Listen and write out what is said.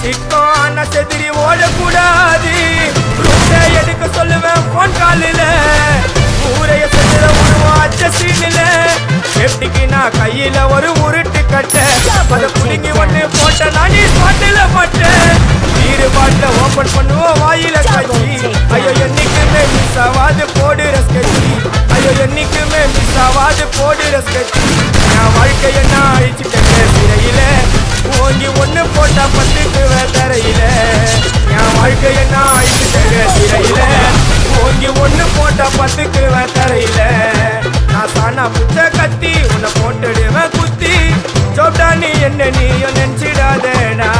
சிக்கான செதிரி ஓடக்கூடாது. ரூட்டை எடுக்க சொல்லுவேன் போன் காலில. ஊரைய செதுற விடுவோம் அச்ச சீனில. சேஃப்டிக்கு நான் கையில ஒரு உருட்டு கட்ட. அதை புடுங்கி ஒண்ணு போட்ட நான் ஸ்பாட்டில பட்டேன். வீடு பாட்டில ஓபன் பண்ணுவோம் வாயில காட்சி. ஐயோ என்னைக்குமே மிஸ் ஆவாது போடுற ஸ்கெட்சி. ஐயோ என்னைக்குமே மிஸ் ஆவாது போடுற ஸ்கெட்சி. என் வாழ்க்கைய நான் அழிச்சுட்டேன் சிறையில. ஓங்கி ஒண்ணு போட்டா பத்துக்குவேன் தரையில. என் வாழ்க்கைய நான் அழிச்சுட்டேன் சிறையில. ஓங்கி ஒண்ணு போட்டா பத்துக்குவேன் தரையில. நான் சானா புச்ச கத்தி உன்னை போட்டுடுவேன் குத்தி. சோப்டா நீ என்ன நீயும் நினைச்சிடாதேடா.